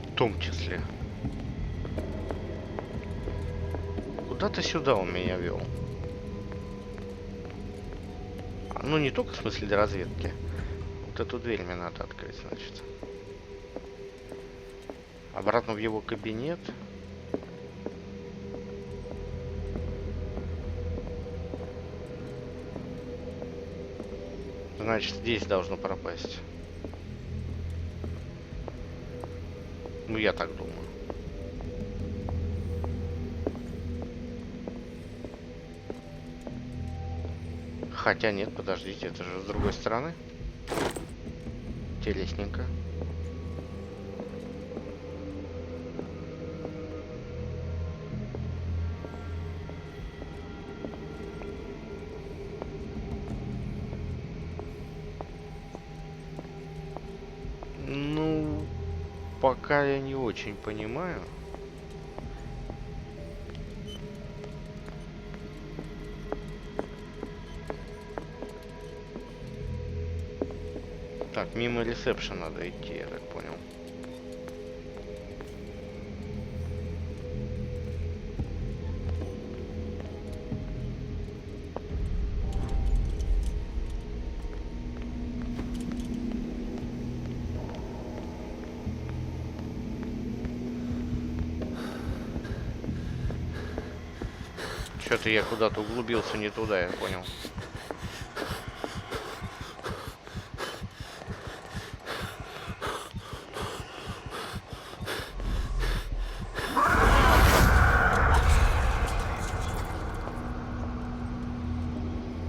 В том числе. Куда-то сюда он меня вел. Ну не только в смысле для разведки. Вот эту дверь мне надо открыть, значит. Обратно в его кабинет. Значит, здесь должно пропасть. Ну, я так думаю. Хотя нет, подождите, это же с другой стороны. Телесненько. Ну, пока я не очень понимаю. Так, мимо ресепшн надо идти, я так понял. Что-то я куда-то углубился не туда, я понял.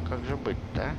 Как же быть, да?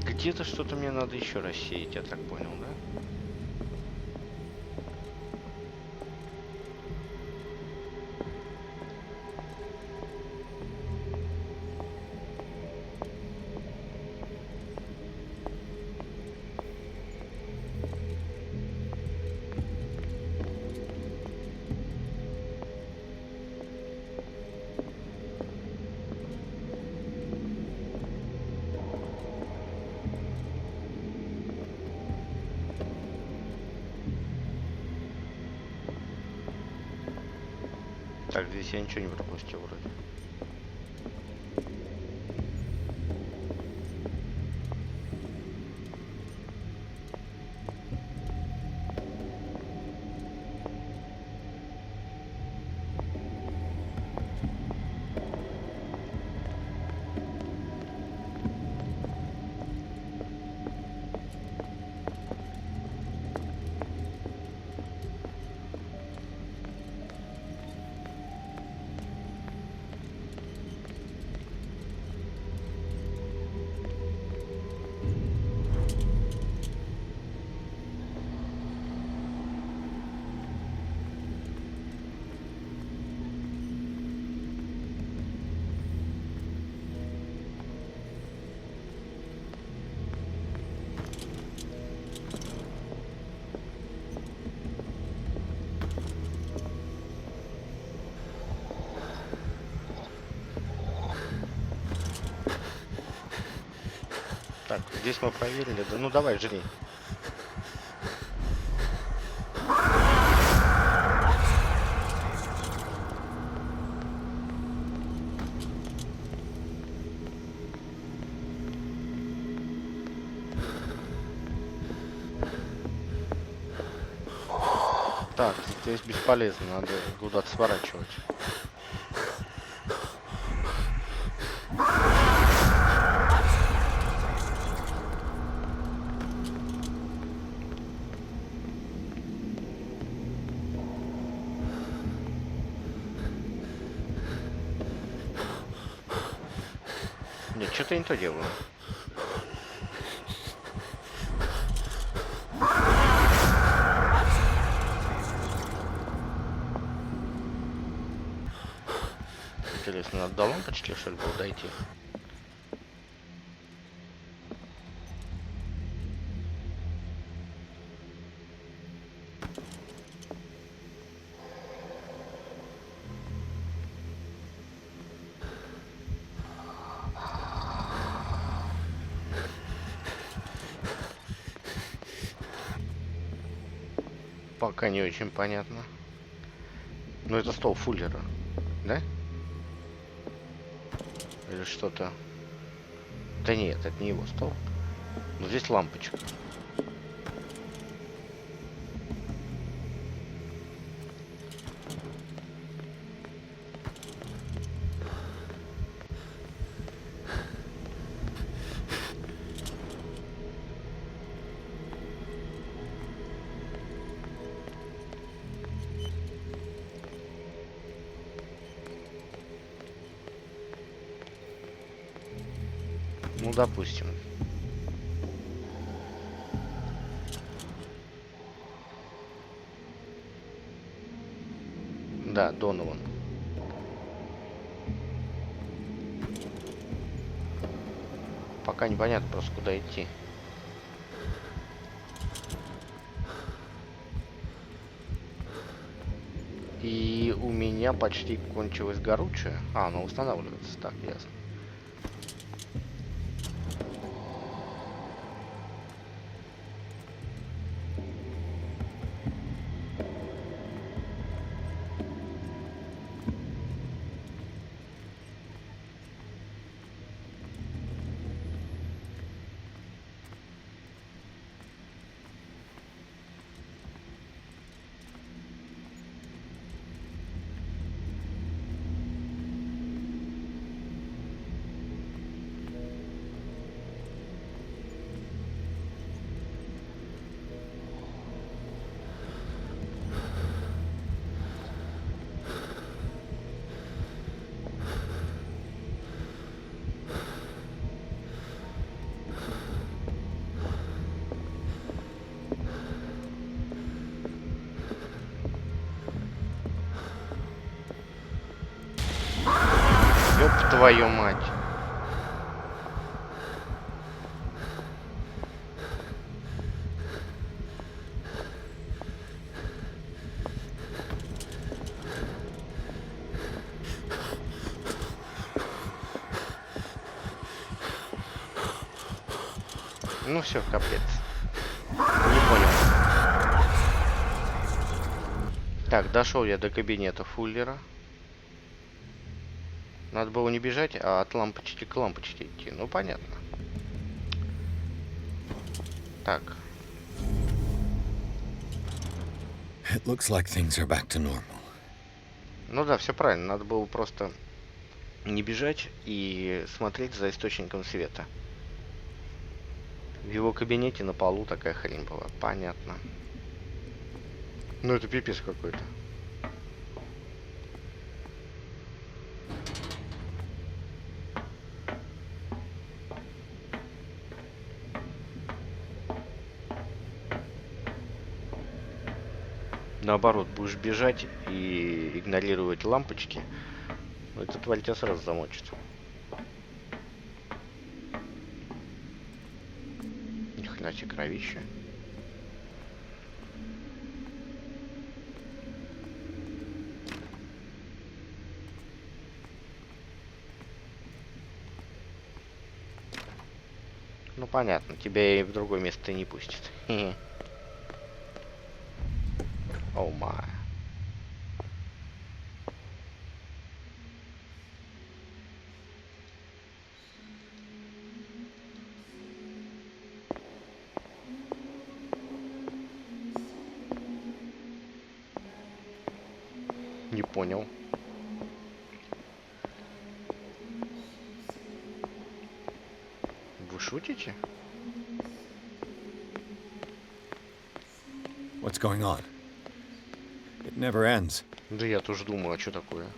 Где-то что-то мне надо еще рассеять, я так понял, да? Так, здесь я ничего не пропустил вроде. здесь мы проверили. Да, ну давай, жри. Так, здесь бесполезно, надо куда-то сворачивать. Нет, что-то я не то делаю. Интересно, надо до лампочки, что ли, было дойти? Пока не очень понятно. Но это стол Фуллера, да? Или что-то... Да нет, это не его стол. Но здесь лампочка. Ну, допустим. Да, Донован. Пока непонятно просто, куда идти. И у меня почти кончилось горючее. А, оно устанавливается. Так, ясно. Ёб твою мать. Ну все, капец. Не понял. Так, дошел я до кабинета Фуллера. Надо было не бежать, а от лампочки к лампочке идти. Ну, понятно. Так. It looks like things are back to normal. Ну да, все правильно. Надо было просто не бежать и смотреть за источником света. В его кабинете на полу такая хрень была. Понятно. Ну, это пипец какой-то. Наоборот, будешь бежать и игнорировать лампочки, эта тварь тебя сразу замочит. Ни хрена себе кровище. Ну понятно, тебя и в другое место не пустят. О май. Не понял. Вы шутите? What's going on? It never ends. Да я тоже думаю, а что такое?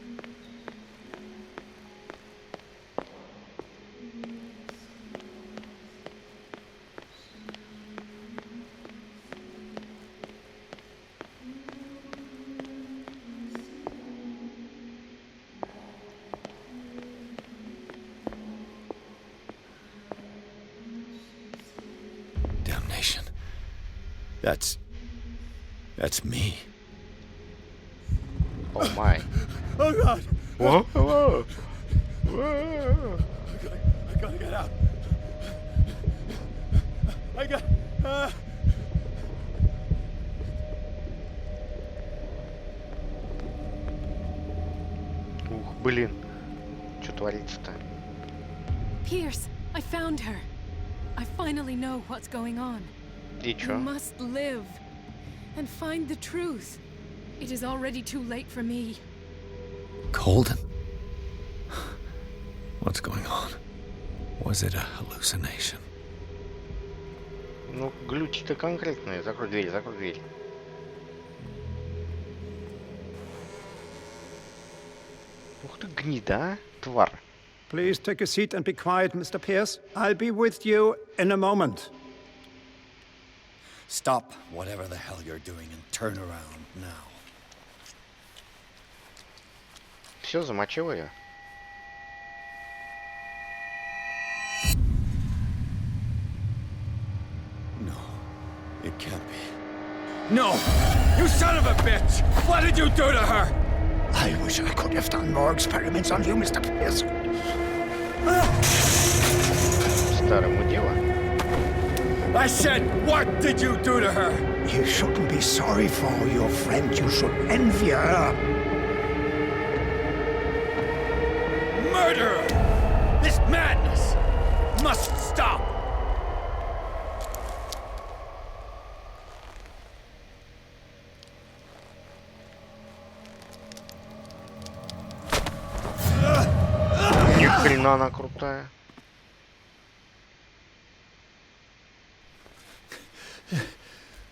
Damnation. That's me. Oh my. Oh God! Whoa, whoa. I gotta get out. I got. Ух, блин. Что творится-то? Pierce, I found her. I finally know what's going on. И You чё? must live and find the truth. It is already too late for me. Colden? What's going on? Was it a hallucination? Ну, глючи-то конкретные. Закрой дверь, закрой дверь. Ух ты, гнида, а? Тварь. Please take a seat and be quiet, Mr. Pierce. I'll be with you in a moment. Stop whatever the hell you're doing and turn around now. Все, замочил ее. No, it can't be. No! You son of a bitch! What did you do to her? I wish I could have done more experiments on you, Mr. Pierce. Старому дело. I said, what did you do to her? You shouldn't be sorry for your friend. You should envy her. Murderer! This madness must stop! Ни хрена она крутая.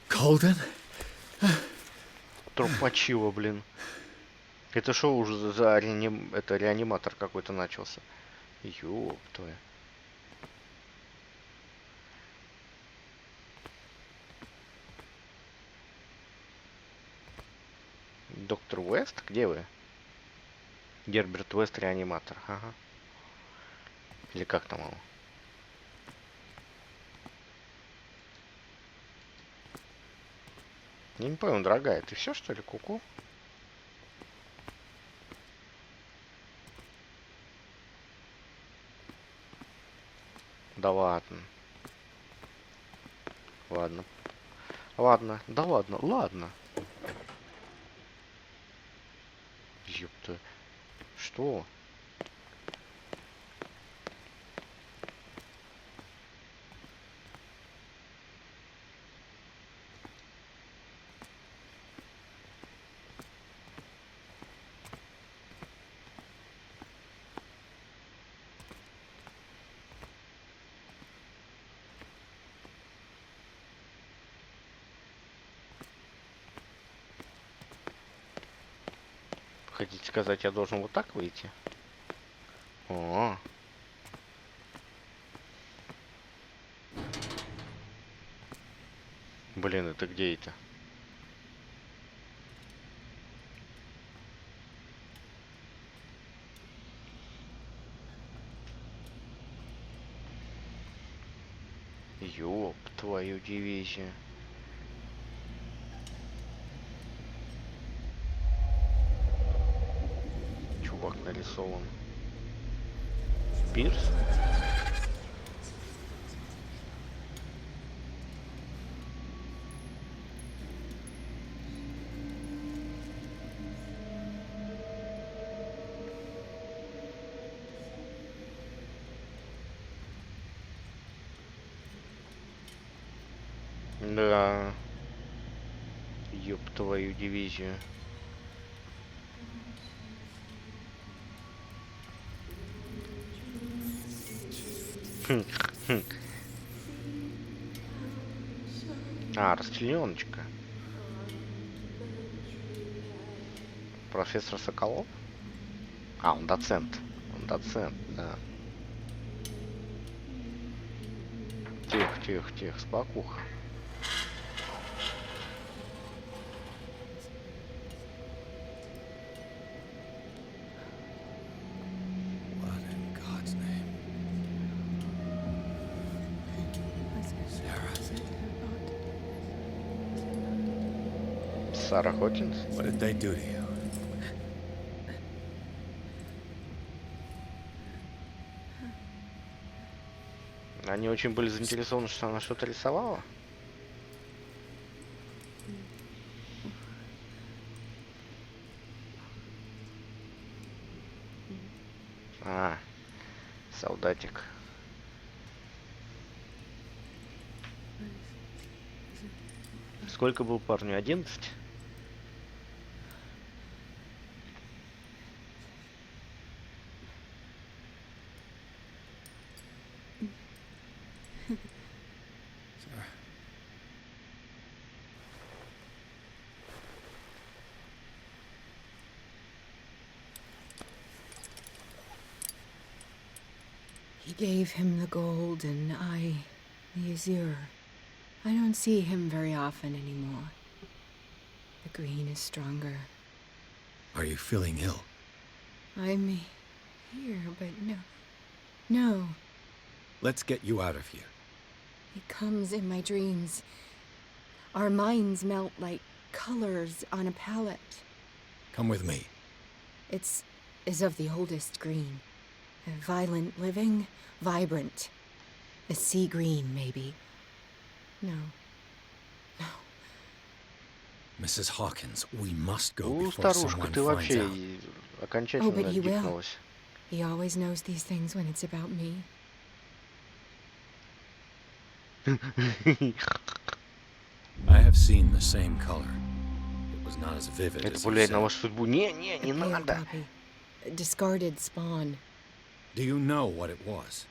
Colden? Трупачило, блин. Это шоу уже за это реаниматор какой-то начался. Ёб твою. Доктор Уэст? Где вы? Герберт Уэст, реаниматор. Ага. Или как там его? Я не понял, дорогая, ты все что ли, куку? Да ладно. Ладно. Ладно. Да ладно. Ладно. Ёпта. Что? Хотите сказать, я должен вот так выйти? О. Блин, это где это? Ёб твою дивизию. Чувак нарисован. Пирс? Да. Ёб твою дивизию. А, расчлененочка. Профессор Соколов? А, он доцент. Он доцент, да. Тихо, тихо, тихо, спокуха. Сара Хокинс? What did they do to you? Они очень были заинтересованы, что она что-то рисовала. А, солдатик. Сколько был парню? 11? He gave him the gold and I the azure. I don't see him very often anymore. The green is stronger. Are you feeling ill? I'm here, but no. Let's get you out of here. It comes in my dreams. Our minds melt like colors on a palette. Come with me. It's of the oldest green. A violent living, vibrant. A sea green, maybe. No. Mrs. Hawkins, we must go Ну, before старушка, someone ты finds вообще out. окончательно but he will. гикнулась. He always knows these things when it's about me. I have seen the same color. It was not as vivid Это as you влияет на said. вашу судьбу. Не, A не pale надо. copy. A discarded spawn. Do you know what it was?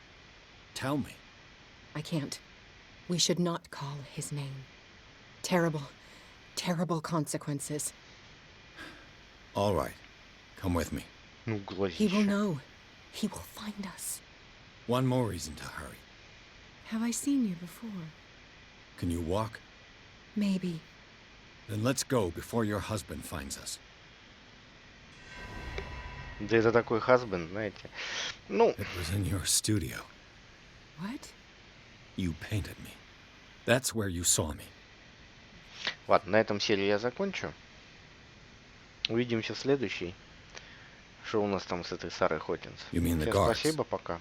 Tell me. I can't. We should not call his name. Terrible consequences. All right. Come with me. Ну, He will глазища. know. He will find us. One more reason to hurry. Have I seen you before? Can you walk? Maybe. Then let's go before your husband finds us. Да это такой хазбенд, знаете. Ну, It was in your studio. What? You painted me. That's where you saw me. ладно, на этом серию я закончу. Увидимся в следующей. Что у нас там с этой Сарой Хокинс? You mean the Всем guards? спасибо, пока.